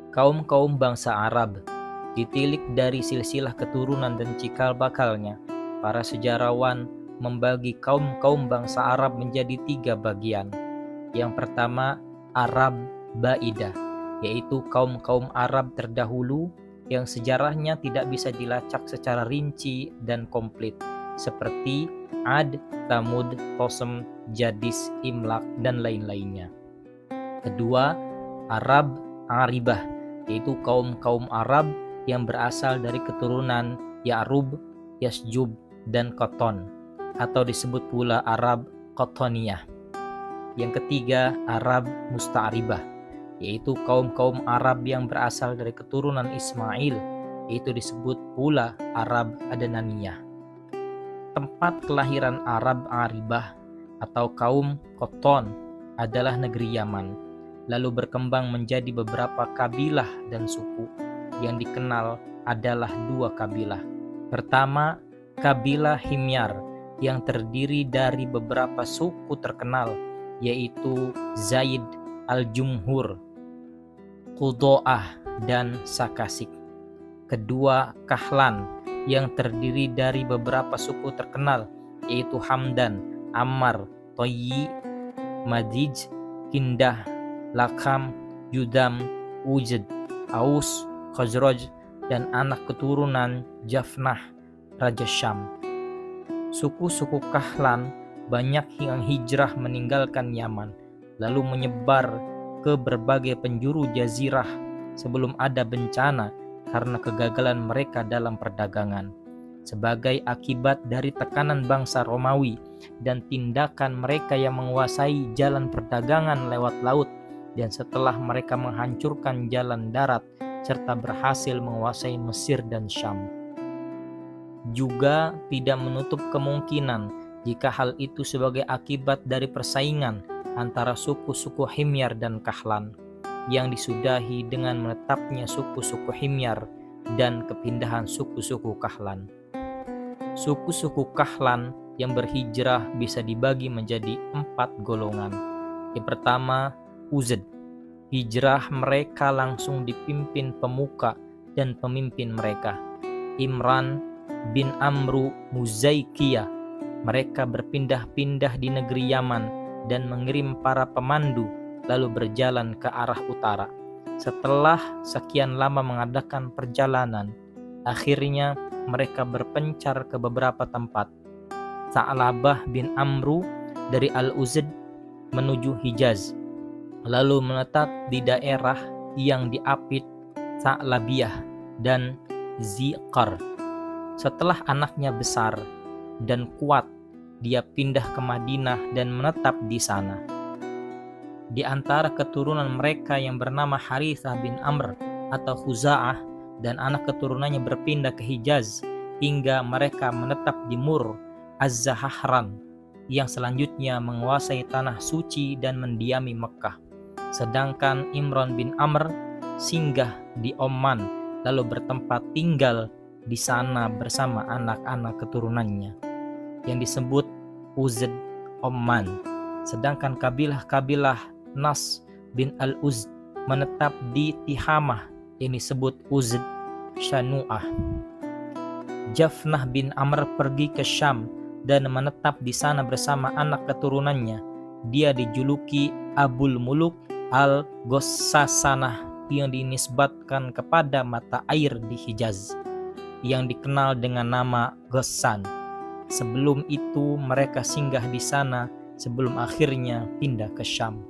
Kaum-kaum bangsa Arab ditilik dari silsilah keturunan dan cikal bakalnya. Para sejarawan membagi kaum-kaum bangsa Arab menjadi 3 bagian. Yang pertama, Arab Baidah, yaitu kaum-kaum Arab terdahulu yang sejarahnya tidak bisa dilacak secara rinci dan komplit, seperti Ad, Thamud, Qasem, Jadis, Imlak, dan lain-lainnya. Kedua, Arab Aribah, yaitu kaum-kaum Arab yang berasal dari keturunan Ya'rub, Yasjub, dan Qaton, atau disebut pula Arab Qatoniyah. Yang ketiga, Arab Musta'ribah, yaitu kaum-kaum Arab yang berasal dari keturunan Ismail, yaitu disebut pula Arab Adnaniyah. Tempat kelahiran Arab Aribah atau kaum Qaton adalah negeri Yaman, lalu berkembang menjadi beberapa kabilah dan suku. Yang dikenal adalah 2 kabilah. Pertama, kabilah Himyar yang terdiri dari beberapa suku terkenal, yaitu Zaid, Al-Jumhur, Qudo'ah, dan Sakasik. Kedua, Kahlan yang terdiri dari beberapa suku terkenal, yaitu Hamdan, Ammar, Toyyi, Madij, Kindah, Lakam, Judam, Ujad, Aus, Khazraj, dan anak keturunan Jafnah, Raja Syam. Suku-suku Kahlan banyak yang hijrah meninggalkan Yaman, lalu menyebar ke berbagai penjuru jazirah sebelum ada bencana karena kegagalan mereka dalam perdagangan. Sebagai akibat dari tekanan bangsa Romawi dan tindakan mereka yang menguasai jalan perdagangan lewat laut, dan setelah mereka menghancurkan jalan darat serta berhasil menguasai Mesir dan Syam. Juga tidak menutup kemungkinan jika hal itu sebagai akibat dari persaingan antara suku-suku Himyar dan Kahlan yang disudahi dengan menetapnya suku-suku Himyar dan kepindahan suku-suku Kahlan. Suku-suku Kahlan yang berhijrah bisa dibagi menjadi 4 golongan. Yang pertama, Uzd. Hijrah mereka langsung dipimpin pemuka dan pemimpin mereka, Imran bin Amru Muzaikiyah. Mereka berpindah-pindah di negeri Yaman dan mengirim para pemandu lalu berjalan ke arah utara. Setelah sekian lama mengadakan perjalanan, akhirnya mereka berpencar ke beberapa tempat. Sa'labah bin Amru dari Al-Uzd menuju Hijaz, lalu menetap di daerah yang diapit Sa'labiyah dan Ziqar. Setelah anaknya besar dan kuat, dia pindah ke Madinah dan menetap di sana. Di antara keturunan mereka yang bernama Harithah bin Amr atau Khuza'ah dan anak keturunannya berpindah ke Hijaz hingga mereka menetap di Mur Az-Zahran yang selanjutnya menguasai tanah suci dan mendiami Mekkah. Sedangkan Imran bin Amr singgah di Oman lalu bertempat tinggal di sana bersama anak-anak keturunannya yang disebut Uzd Oman. Sedangkan kabilah-kabilah Nas bin Al-Uzd menetap di Tihamah yang disebut Uzd Shanu'ah. Jafnah bin Amr pergi ke Syam dan menetap di sana bersama anak keturunannya. Dia dijuluki Abul Muluk Al-Ghassasanah yang dinisbatkan kepada mata air di Hijaz yang dikenal dengan nama Ghassan. Sebelum itu mereka singgah di sana sebelum akhirnya pindah ke Syam.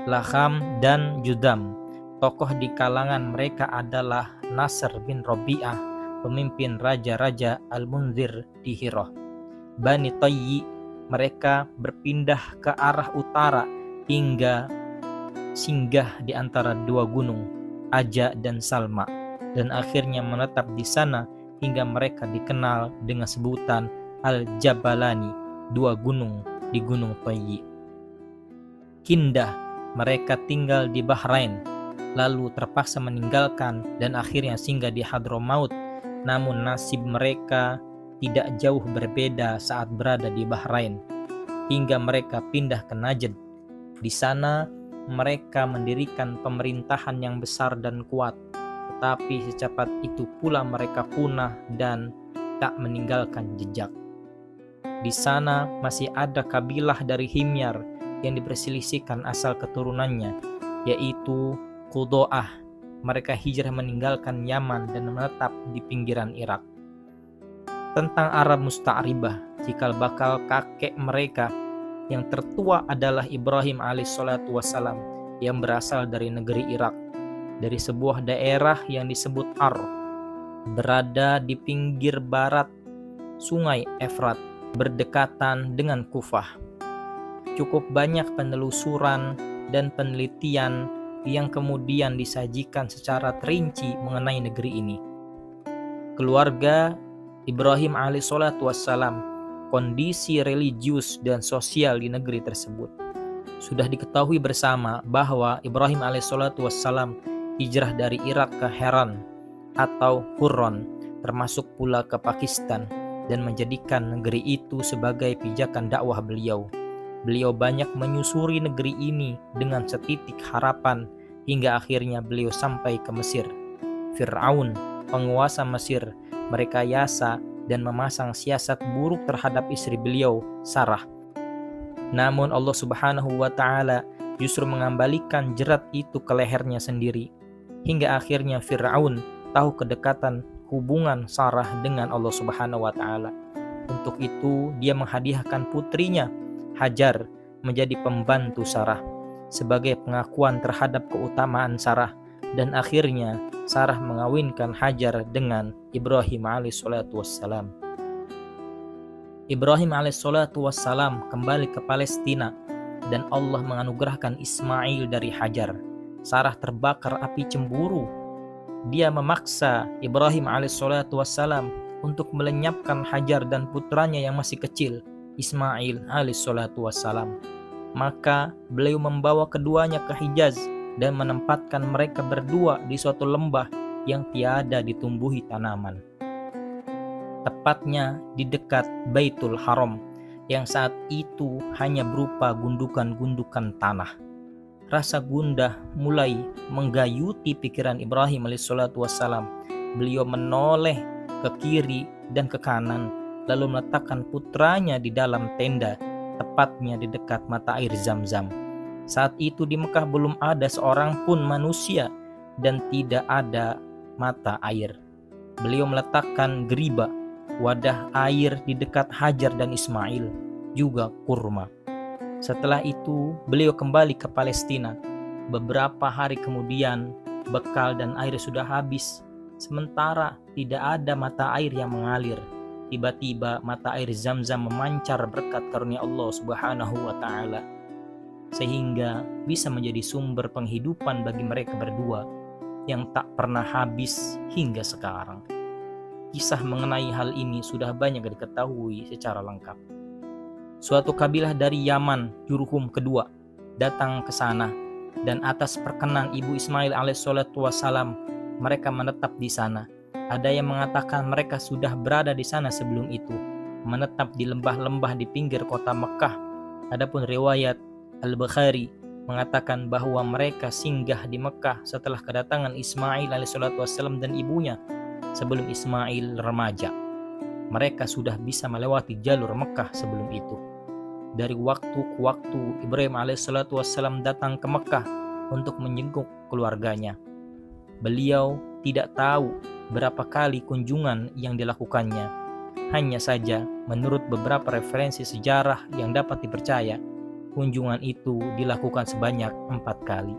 Laham dan Judam. Tokoh di kalangan mereka adalah Nasr bin Rabi'ah, pemimpin raja-raja Al-Munzir di Hirah. Bani Toyyi, mereka berpindah ke arah utara hingga singgah di antara 2 gunung, Aja dan Salma, dan akhirnya menetap di sana hingga mereka dikenal dengan sebutan Al-Jabalani, 2 gunung di Gunung Toyyi. Kindah, mereka tinggal di Bahrain, lalu terpaksa meninggalkan dan akhirnya singgah di Hadramaut. Namun nasib mereka tidak jauh berbeda saat berada di Bahrain, hingga mereka pindah ke Najd. Di sana mereka mendirikan pemerintahan yang besar dan kuat, tetapi secepat itu pula mereka punah dan tak meninggalkan jejak. Di sana masih ada kabilah dari Himyar yang diperselisihkan asal keturunannya, yaitu Qudo'ah. Mereka hijrah meninggalkan Yaman dan menetap di pinggiran Irak. Tentang Arab Musta'ribah, cikal bakal kakek mereka yang tertua adalah Ibrahim alaihissalatu wassalam yang berasal dari negeri Irak, dari sebuah daerah yang disebut Ar, berada di pinggir barat sungai Efrat, berdekatan dengan Kufah. Cukup banyak penelusuran dan penelitian yang kemudian disajikan secara terinci mengenai negeri ini. Keluarga Ibrahim alaihissalatu wassalam, kondisi religius dan sosial di negeri tersebut. Sudah diketahui bersama bahwa Ibrahim alaihissalatu wassalam hijrah dari Irak ke Heran atau Huron, termasuk pula ke Pakistan, dan menjadikan negeri itu sebagai pijakan dakwah beliau. Beliau banyak menyusuri negeri ini dengan setitik harapan hingga akhirnya beliau sampai ke Mesir. Fir'aun, penguasa Mesir, merekayasa dan memasang siasat buruk terhadap istri beliau, Sarah. Namun Allah Subhanahu wa Ta'ala justru mengembalikan jerat itu ke lehernya sendiri, hingga akhirnya Fir'aun tahu kedekatan hubungan Sarah dengan Allah Subhanahu wa Ta'ala. Untuk itu dia menghadiahkan putrinya Hajar menjadi pembantu Sarah sebagai pengakuan terhadap keutamaan Sarah, dan akhirnya Sarah mengawinkan Hajar dengan Ibrahim alaihissalatu wassalam. Ibrahim alaihissalatu wassalam kembali ke Palestina dan Allah menganugerahkan Ismail dari Hajar. Sarah terbakar api cemburu. Dia memaksa Ibrahim alaihissalatu wassalam untuk melenyapkan Hajar dan putranya yang masih kecil, Ismail alaihissalatu wassalam. Maka beliau membawa keduanya ke Hijaz dan menempatkan mereka berdua di suatu lembah yang tiada ditumbuhi tanaman, tepatnya di dekat Baitul Haram yang saat itu hanya berupa gundukan-gundukan tanah. Rasa gundah mulai menggayuti pikiran Ibrahim alaihissalatu wassalam. Beliau menoleh ke kiri dan ke kanan, lalu meletakkan putranya di dalam tenda, tepatnya di dekat mata air Zam-Zam. Saat itu di Mekah belum ada seorang pun manusia dan tidak ada mata air. Beliau meletakkan geriba, wadah air di dekat Hajar dan Ismail, juga kurma. Setelah itu beliau kembali ke Palestina. Beberapa hari kemudian bekal dan air sudah habis, sementara tidak ada mata air yang mengalir. Tiba-tiba mata air Zam-Zam memancar berkat karunia Allah Subhanahu wa Ta'ala, sehingga bisa menjadi sumber penghidupan bagi mereka berdua yang tak pernah habis hingga sekarang. Kisah mengenai hal ini sudah banyak diketahui secara lengkap. Suatu kabilah dari Yaman, Jurhum kedua, datang ke sana, dan atas perkenan ibu Ismail alaihissalatu wassalam, mereka menetap di sana. Ada yang mengatakan mereka sudah berada di sana sebelum itu, menetap di lembah-lembah di pinggir kota Mekah. Adapun riwayat Al-Bukhari mengatakan bahwa mereka singgah di Mekah setelah kedatangan Ismail alaihissalatu wassalam dan ibunya. Sebelum Ismail remaja, mereka sudah bisa melewati jalur Mekah sebelum itu. Dari waktu ke waktu Ibrahim alaihissalatu wassalam datang ke Mekah untuk menjenguk keluarganya. Beliau tidak tahu berapa kali kunjungan yang dilakukannya. Hanya saja menurut beberapa referensi sejarah yang dapat dipercaya, kunjungan itu dilakukan sebanyak 4 kali.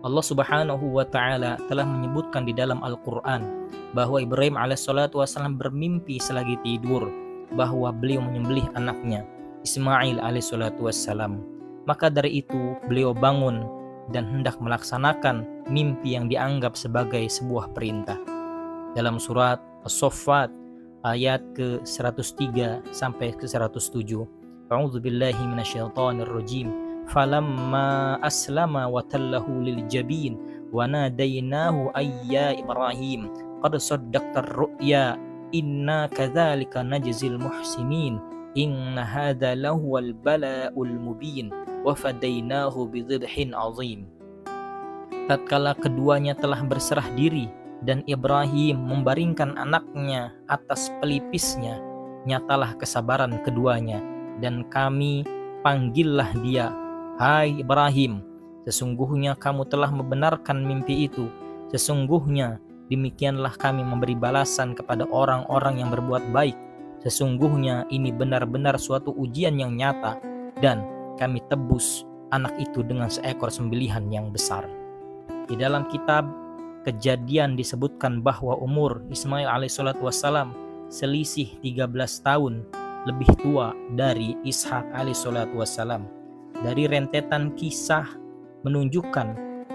Allah Subhanahu wa Ta'ala telah menyebutkan di dalam Al-Quran bahwa Ibrahim alaihissalatu wassalam bermimpi selagi tidur bahwa beliau menyembelih anaknya Ismail alaihissalatu wassalam. Maka dari itu beliau bangun dan hendak melaksanakan mimpi yang dianggap sebagai sebuah perintah. Dalam surat As-Saffat ayat ke-103 sampai ke-107, A'udzu billahi minasyaitonir rajim. Falamma aslama wa tallahu lil jabin wa nadainahu ayya Ibrahim qad saddaqta ar-ru'ya inna kadzalika najzil muhsinin inna hadza lahuwal bala'ul mubin wa fadainahu bidzibhin azim. Tatkala keduanya telah berserah diri dan Ibrahim membaringkan anaknya atas pelipisnya, nyatalah kesabaran keduanya, dan kami panggillah dia, hai Ibrahim, sesungguhnya kamu telah membenarkan mimpi itu, sesungguhnya demikianlah kami memberi balasan kepada orang-orang yang berbuat baik, sesungguhnya ini benar-benar suatu ujian yang nyata, dan kami tebus anak itu dengan seekor sembelihan yang besar. Di dalam kitab Kejadian disebutkan bahwa umur Ismail alaihissalatu wassalam selisih 13 tahun lebih tua dari Ishak alaihissalatu wassalam. Dari rentetan kisah menunjukkan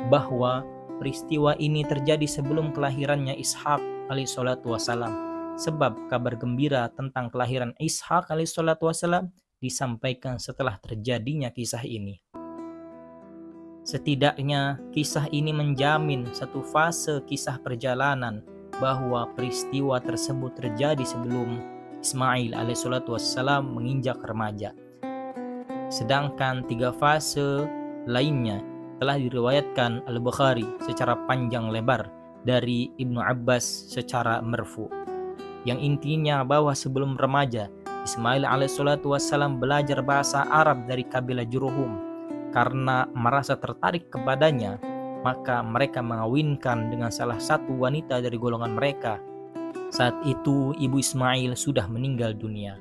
bahwa peristiwa ini terjadi sebelum kelahirannya Ishak alaihissalatu wassalam, sebab kabar gembira tentang kelahiran Ishak alaihissalatu wassalam disampaikan setelah terjadinya kisah ini. Setidaknya kisah ini menjamin satu fase kisah perjalanan bahwa peristiwa tersebut terjadi sebelum Ismail alaihissalatu wassalam menginjak remaja. Sedangkan 3 fase lainnya telah diriwayatkan Al-Bukhari secara panjang lebar dari Ibnu Abbas secara marfu, yang intinya bahwa sebelum remaja Ismail alaihissalatu wassalam belajar bahasa Arab dari kabilah Jurhum. Karena merasa tertarik kepadanya, maka mereka mengawinkan dengan salah satu wanita dari golongan mereka. Saat itu ibu Ismail sudah meninggal dunia.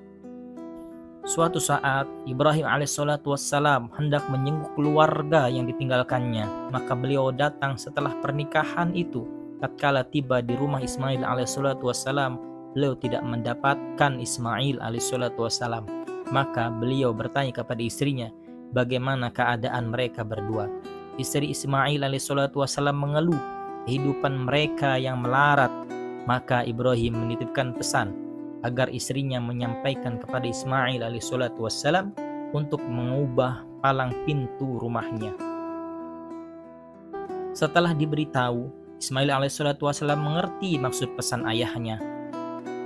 Suatu saat Ibrahim alaihissalatu wassalam hendak menjenguk keluarga yang ditinggalkannya, maka beliau datang setelah pernikahan itu. Tatkala tiba di rumah Ismail alaihissalatu wassalam, beliau tidak mendapatkan Ismail alaihissalatu wassalam. Maka beliau bertanya kepada istrinya, bagaimana keadaan mereka berdua. Istri Ismail alaihissalatu wassalam mengeluh kehidupan mereka yang melarat. Maka Ibrahim menitipkan pesan agar istrinya menyampaikan kepada Ismail alaihissalatu wassalam untuk mengubah palang pintu rumahnya. Setelah diberitahu, Ismail alaihissalatu wassalam mengerti maksud pesan ayahnya.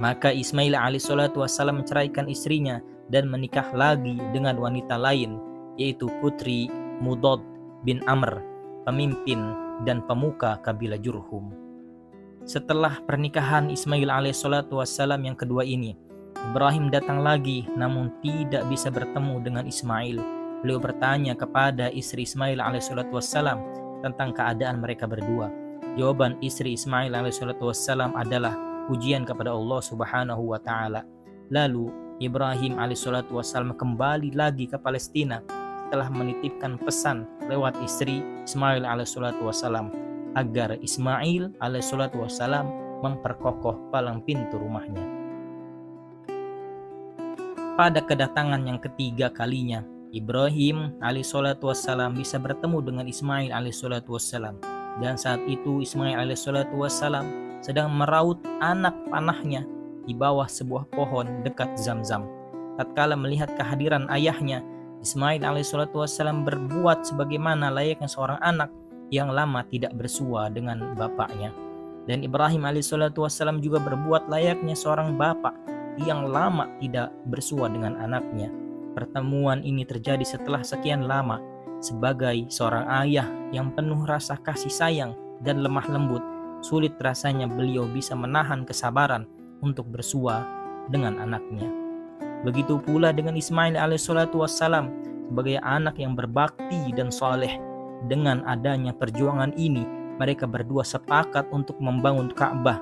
Maka Ismail alaihissalatu wassalam menceraikan istrinya dan menikah lagi dengan wanita lain, yaitu putri Mudad bin Amr, pemimpin dan pemuka kabilah Jurhum. Setelah pernikahan Ismail alaihissalatu wassalam yang kedua ini, Ibrahim datang lagi namun tidak bisa bertemu dengan Ismail. Beliau bertanya kepada istri Ismail alaihissalatu wassalam tentang keadaan mereka berdua. Jawaban istri Ismail alaihissalatu wassalam adalah pujian kepada Allah subhanahu wa ta'ala. Lalu Ibrahim alaihissalatu wassalam kembali lagi ke Palestina telah menitipkan pesan lewat istri Ismail alaihissalatu wassalam agar Ismail alaihissalatu wassalam memperkokoh palang pintu rumahnya. Pada kedatangan yang ketiga kalinya, Ibrahim alaihissalatu wassalam bisa bertemu dengan Ismail alaihissalatu wassalam, dan saat itu Ismail alaihissalatu wassalam sedang meraut anak panahnya di bawah sebuah pohon dekat Zamzam. Tatkala melihat kehadiran ayahnya, Ismail alaihissalatu wassalam berbuat sebagaimana layaknya seorang anak yang lama tidak bersua dengan bapaknya. Dan Ibrahim alaihissalatu wassalam juga berbuat layaknya seorang bapak yang lama tidak bersua dengan anaknya. Pertemuan ini terjadi setelah sekian lama. Sebagai seorang ayah yang penuh rasa kasih sayang dan lemah lembut, sulit rasanya beliau bisa menahan kesabaran untuk bersua dengan anaknya. Begitu pula dengan Ismail alaihissalatu wassalam sebagai anak yang berbakti dan soleh. Dengan adanya perjuangan ini, mereka berdua sepakat untuk membangun Ka'bah,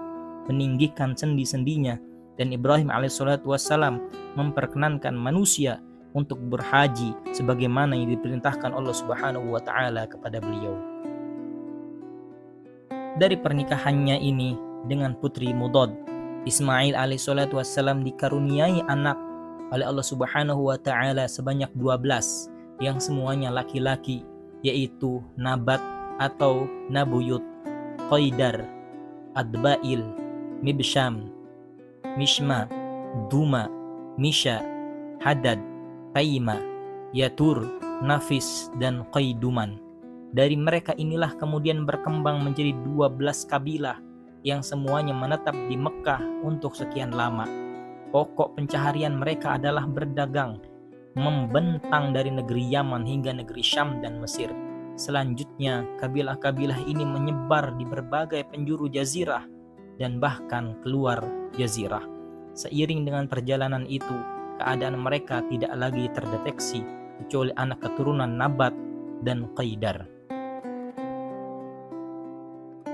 meninggikan sendi-sendinya, dan Ibrahim alaihissalatu wassalam memperkenankan manusia untuk berhaji sebagaimana yang diperintahkan Allah subhanahu wa ta'ala kepada beliau. Dari pernikahannya ini dengan putri Mudad, Ismail alaihissalatu wassalam dikaruniai anak oleh Allah subhanahu wa ta'ala sebanyak 12 yang semuanya laki-laki, yaitu Nabat atau Nabuyut, Qaidar, Adbail, Mibsham, Mishma, Duma, Misha, Hadad, Taima, Yatur, Nafis, dan Qaiduman. Dari mereka inilah kemudian berkembang menjadi 12 kabilah yang semuanya menetap di Mekkah untuk sekian lama. Pokok pencaharian mereka adalah berdagang, membentang dari negeri Yaman hingga negeri Syam dan Mesir. Selanjutnya, kabilah-kabilah ini menyebar di berbagai penjuru jazirah dan bahkan keluar jazirah. Seiring dengan perjalanan itu, keadaan mereka tidak lagi terdeteksi kecuali anak keturunan Nabat dan Qaidar.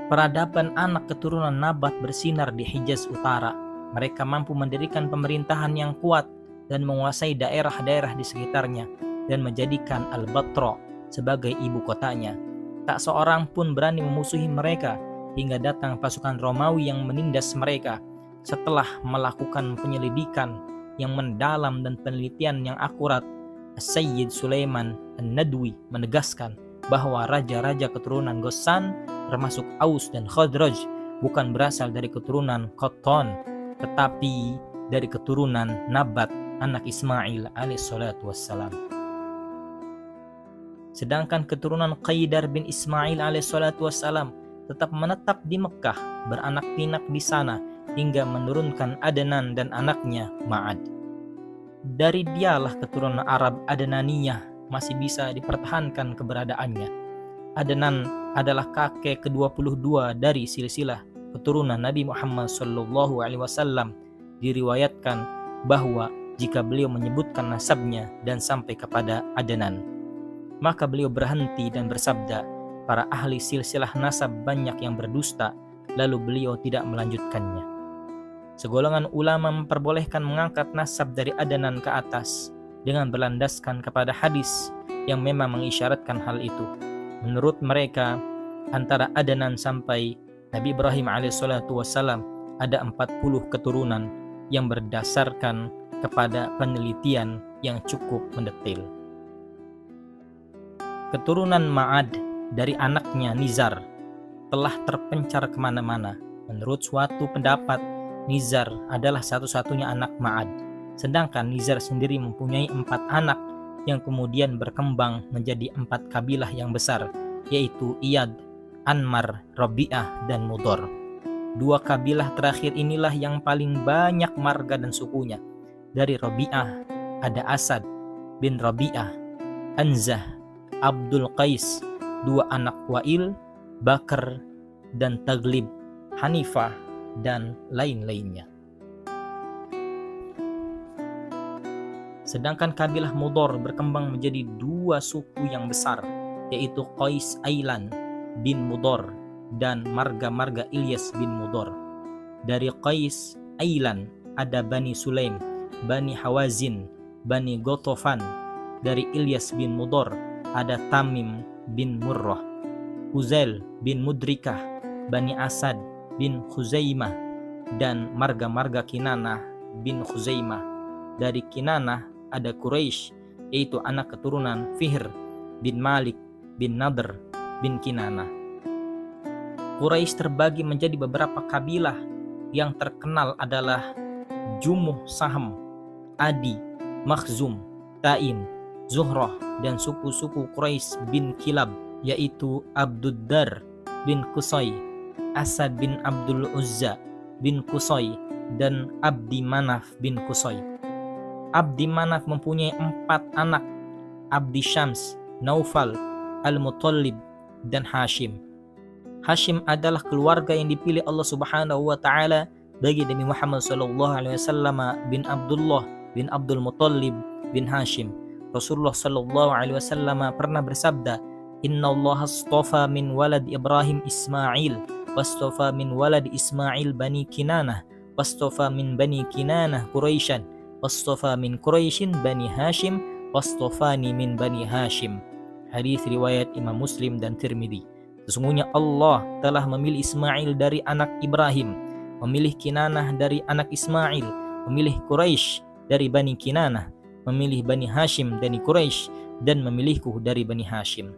Peradaban anak keturunan Nabat bersinar di Hijaz Utara. Mereka mampu mendirikan pemerintahan yang kuat dan menguasai daerah-daerah di sekitarnya dan menjadikan Al-Batra sebagai ibu kotanya. Tak seorang pun berani memusuhi mereka hingga datang pasukan Romawi yang menindas mereka. Setelah melakukan penyelidikan yang mendalam dan penelitian yang akurat, Sayyid Sulaiman An-Nadwi menegaskan bahwa raja-raja keturunan Ghassan termasuk Aus dan Khadraj bukan berasal dari keturunan Qattan, tetapi dari keturunan Nabat anak Ismail alaihissalatu wassalam. Sedangkan keturunan Qaidar bin Ismail alaihissalatu wassalam tetap menetap di Mekkah, beranak pinak di sana hingga menurunkan Adnan dan anaknya Ma'ad. Dari dialah keturunan Arab Adnaniyah masih bisa dipertahankan keberadaannya. Adnan adalah kakek ke-22 dari silsilah keturunan Nabi Muhammad SAW. Diriwayatkan bahwa jika beliau menyebutkan nasabnya dan sampai kepada Adnan, maka beliau berhenti dan bersabda, para ahli silsilah nasab banyak yang berdusta, lalu beliau tidak melanjutkannya. Segolongan ulama memperbolehkan mengangkat nasab dari Adnan ke atas dengan berlandaskan kepada hadis yang memang mengisyaratkan hal itu. Menurut mereka, antara Adnan sampai Nabi Ibrahim alaihissalatu wassalam ada 40 keturunan yang berdasarkan kepada penelitian yang cukup mendetail. Keturunan Ma'ad dari anaknya Nizar telah terpencar kemana-mana. Menurut suatu pendapat, Nizar adalah satu-satunya anak Ma'ad, sedangkan Nizar sendiri mempunyai 4 anak yang kemudian berkembang menjadi 4 kabilah yang besar, yaitu Iyad, Anmar, Rabi'ah, dan Mudor. 2 kabilah terakhir inilah yang paling banyak marga dan sukunya. Dari Rabi'ah ada Asad bin Rabi'ah, Anzah, Abdul Qais, 2 anak Wa'il, Bakar, dan Taglib, Hanifah, dan lain-lainnya. Sedangkan kabilah Mudor berkembang menjadi 2 suku yang besar, yaitu Qais Ailan bin Mudor dan marga-marga Ilyas bin Mudor. Dari Qais Ailan ada Bani Sulaim, Bani Hawazin, Bani Gotofan. Dari Ilyas bin Mudor ada Tamim bin Murrah, Huzail bin Mudrikah, Bani Asad bin Khuzaimah, dan marga-marga Kinanah bin Khuzaimah. Dari Kinanah ada Quraisy, yaitu anak keturunan Fihr bin Malik bin Nadr bin Kinanah. Quraisy terbagi menjadi beberapa kabilah. Yang terkenal adalah Jumuh Saham, Adi, Makhzum, Taim, Zuhrah, dan suku-suku Quraisy bin Kilab, yaitu Abduddar bin Qusay, Asad bin Abdul Uzza bin Qusay, dan Abdi Manaf bin Qusay. Abdi Manaf mempunyai 4 anak, Abdi Syams, Naufal, Al-Muttalib, dan Hashim. Hashim adalah keluarga yang dipilih Allah Subhanahu wa taala bagi Nabi Muhammad SAW bin Abdullah bin Abdul Muttalib bin Hashim. Rasulullah SAW pernah bersabda, "Inna Allah astafa min walad Ibrahim Ismail, wastafa min walad Ismail Bani Kinanah, wastafa min Bani Kinanah Quraisyan, wastafa min Quraisyin Bani Hashim, wastafani min Bani Hashim." Hadis riwayat Imam Muslim dan Tirmidzi. Sesungguhnya Allah telah memilih Ismail dari anak Ibrahim, memilih Kinanah dari anak Ismail, memilih Quraisy dari Bani Kinanah, memilih Bani Hashim dari Quraisy, dan memilihku dari Bani Hashim.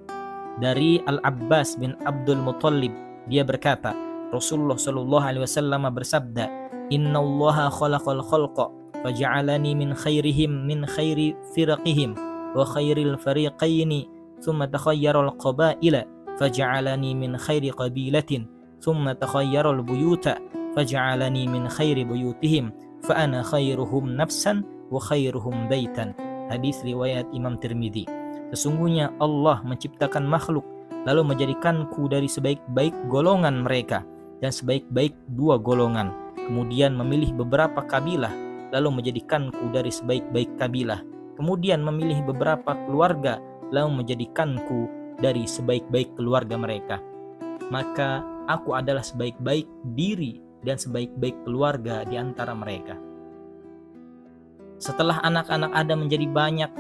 Dari Al-Abbas bin Abdul Muttalib, dia berkata, Rasulullah SAW bersabda, "Inna Allaha khalaqal khalqa faja'alani min khairihim min khairi firaqihim wa khairil fariqaini thumma takhayyara al-qabaila faja'alani min khairi qabilatin thumma takhayyara al-buyuta faja'alani min khairi buyutihim fa ana khairuhum nafsan wa khairuhum baitan. Hadis riwayat Imam Tirmidzi. Sesungguhnya Allah menciptakan makhluk lalu menjadikanku dari sebaik-baik golongan mereka dan sebaik-baik dua golongan, kemudian memilih beberapa kabilah lalu menjadikanku dari sebaik-baik kabilah, kemudian memilih beberapa keluarga lalu menjadikanku dari sebaik-baik keluarga mereka. Maka aku adalah sebaik-baik diri dan sebaik-baik keluarga di antara mereka. Setelah anak-anak Adam menjadi banyak,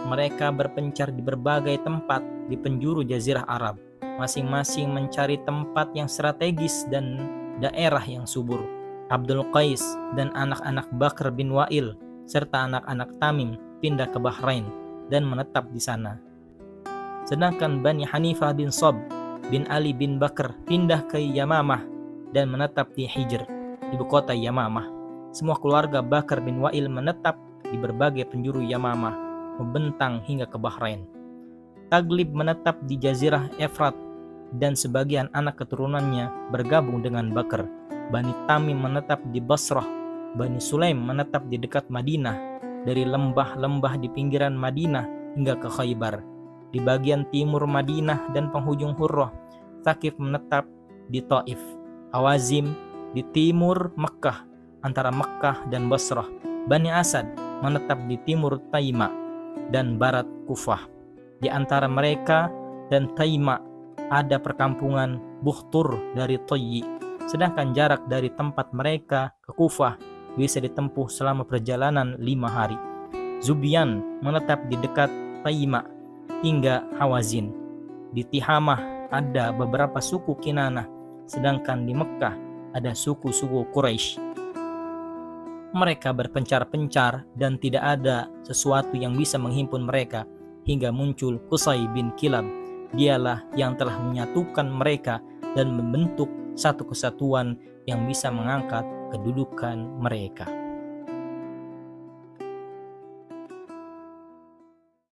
mereka berpencar di berbagai tempat di penjuru Jazirah Arab, masing-masing mencari tempat yang strategis dan daerah yang subur. Abdul Qais dan anak-anak Bakr bin Wa'il serta anak-anak Tamim pindah ke Bahrain dan menetap di sana. Sedangkan Bani Hanifah bin Sob bin Ali bin Bakr pindah ke Yamamah dan menetap di Hijr, ibu kota Yamamah. Semua keluarga Bakr bin Wa'il menetap di berbagai penjuru Yamamah, membentang hingga ke Bahrain. Taglib menetap di Jazirah Efrat dan sebagian anak keturunannya bergabung dengan Bakr. Bani Tamim menetap di Basrah. Bani Sulaim menetap di dekat Madinah, dari lembah-lembah di pinggiran Madinah hingga ke Khaybar. Di bagian timur Madinah dan penghujung Hurrah, Thaqif menetap di Taif. Hawazim di timur Mekkah, antara Mekkah dan Basrah. Bani Asad menetap di timur Taima dan barat Kufah. Di antara mereka dan Taima ada perkampungan Bukhtur dari Toyi, sedangkan jarak dari tempat mereka ke Kufah bisa ditempuh selama perjalanan 5 hari. Zubian menetap di dekat Taima hingga Hawazin. Di Tihamah ada beberapa suku Kinanah, sedangkan di Mekkah ada suku-suku Quraisy. Mereka berpencar-pencar dan tidak ada sesuatu yang bisa menghimpun mereka hingga muncul Qusay bin Kilab. Dialah yang telah menyatukan mereka dan membentuk satu kesatuan yang bisa mengangkat kedudukan mereka.